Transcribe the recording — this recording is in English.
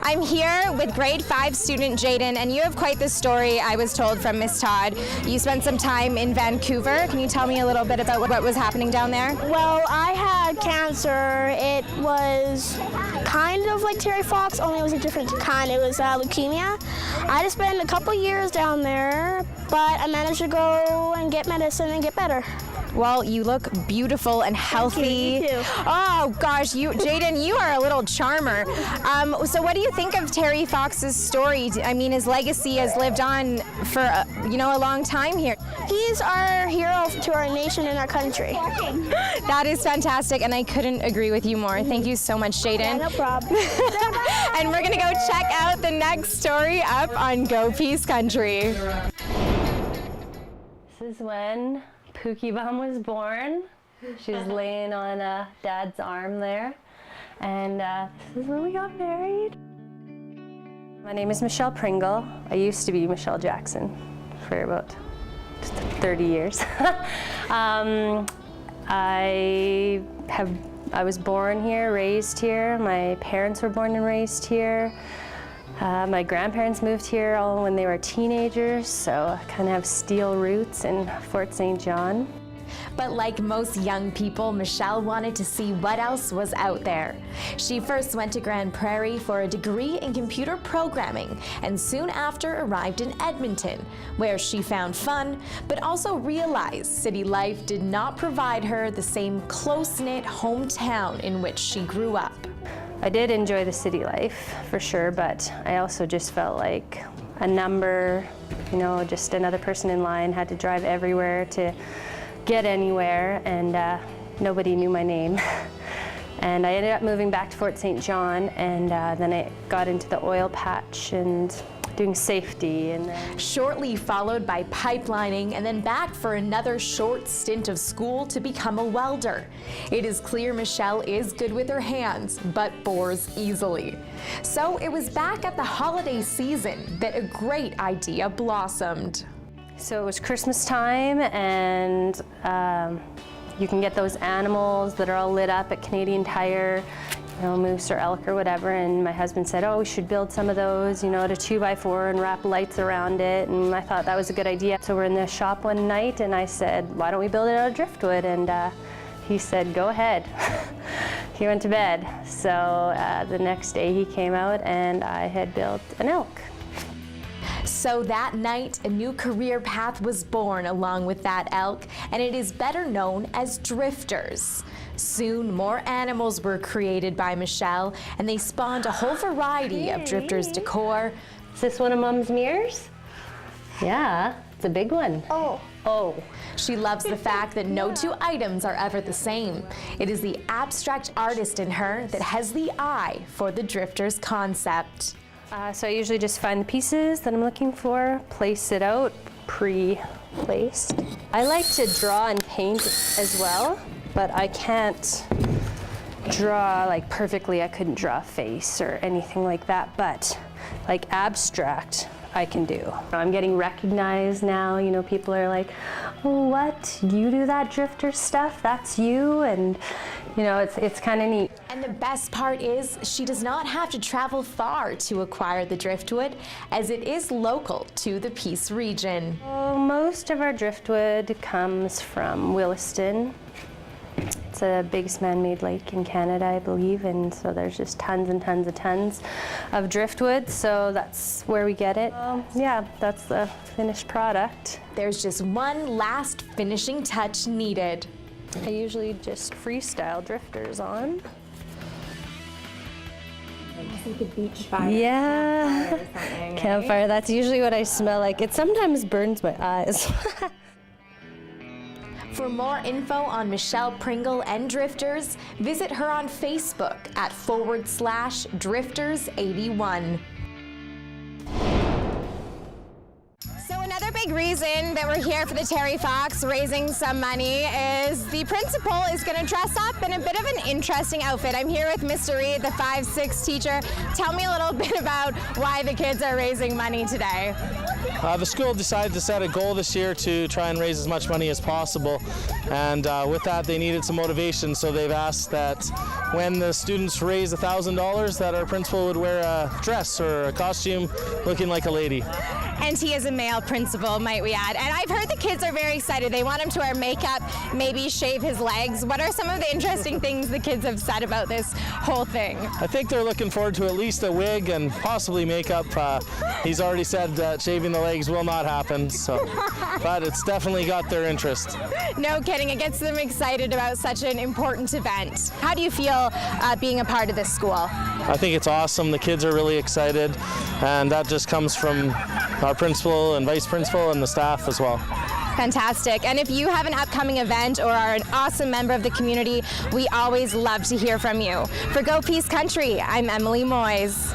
I'm here with grade 5 student Jaden, and you have quite the story, I was told from Miss Todd. You spent some time in Vancouver. Can you tell me a little bit about what was happening down there? Well, I had cancer. It was kind of like Terry Fox, only it was a different kind. It was leukemia. I had to spend a couple years down there, but I managed to go and get medicine and get better. Well, you look beautiful and healthy. Thank you. You too. Oh gosh, Jaden, you are a little charmer. So what do you think of Terry Fox's story? I mean, his legacy has lived on for a long time here. He's our hero to our nation and our country. That is fantastic, and I couldn't agree with you more. Thank you so much, Jaden. Yeah, no problem. And we're gonna go check out the next story up on Go Peace Country. This is when Pookie Bum was born. She was laying on Dad's arm there, and this is when we got married. My name is Michelle Pringle. I used to be Michelle Jackson for about 30 years. I was born here, raised here. My parents were born and raised here. My grandparents moved here all when they were teenagers, so I kind of have steel roots in Fort St. John. But like most young people, Michelle wanted to see what else was out there. She first went to Grand Prairie for a degree in computer programming and soon after arrived in Edmonton, where she found fun, but also realized city life did not provide her the same close-knit hometown in which she grew up. I did enjoy the city life, for sure, but I also just felt like a number, just another person in line, had to drive everywhere to get anywhere, and nobody knew my name. And I ended up moving back to Fort St. John, and then I got into the oil patch and doing safety. And then shortly followed by pipelining, and then back for another short stint of school to become a welder. It is clear Michelle is good with her hands, but bores easily. So it was back at the holiday season that a great idea blossomed. So it was Christmas time, and you can get those animals that are all lit up at Canadian Tire, moose or elk or whatever, and my husband said, oh, we should build some of those, to 2x4 and wrap lights around it, and I thought that was a good idea. So we're in the shop one night, and I said, why don't we build it out of driftwood? And he said, go ahead. He went to bed. So the next day he came out, and I had built an elk. So that night, a new career path was born along with that elk, and it is better known as drifters. Soon, more animals were created by Michelle, and they spawned a whole variety of drifters decor. Is this one of Mom's mirrors? Yeah, it's a big one. Oh. She loves the fact that no two items are ever the same. It is the abstract artist in her that has the eye for the drifters concept. So I usually just find the pieces that I'm looking for, place it out, pre-placed. I like to draw and paint as well, but I can't draw like perfectly. I couldn't draw a face or anything like that, but like abstract I can do. I'm getting recognized now, people are like, oh, what, you do that drifter stuff? That's you? And it's kind of neat. And the best part is she does not have to travel far to acquire the driftwood, as it is local to the Peace region. Well, most of our driftwood comes from Williston. It's the biggest man-made lake in Canada, I believe, and so there's just tons and tons and tons of driftwood, so that's where we get it. Yeah, that's the finished product. There's just one last finishing touch needed. I usually just freestyle drifters on. Like a beach fire. Yeah, campfire or something, campfire, right? that's usually what I smell like. It sometimes burns my eyes. For more info on Michelle Pringle and Drifters, visit her on Facebook at /Drifters81. So another big reason that we're here for the Terry Fox raising some money is the principal is going to dress up in a bit of an interesting outfit. I'm here with Mr. Reed, the 5-6 teacher. Tell me a little bit about why the kids are raising money today. The school decided to set a goal this year to try and raise as much money as possible, and with that they needed some motivation, so they've asked that when the students raise $1,000 that our principal would wear a dress or a costume looking like a lady. And he is a male principal, might we add. And I've heard the kids are very excited. They want him to wear makeup, maybe shave his legs. What are some of the interesting things the kids have said about this whole thing? I think they're looking forward to at least a wig and possibly makeup. He's already said that shaving the legs will not happen, so, but it's definitely got their interest. No kidding, it gets them excited about such an important event. How do you feel being a part of this school? I think it's awesome. The kids are really excited, and that just comes from our principal and vice principal and the staff as well. Fantastic. And if you have an upcoming event or are an awesome member of the community, we always love to hear from you. For Go Peace Country, I'm Emily Moyes.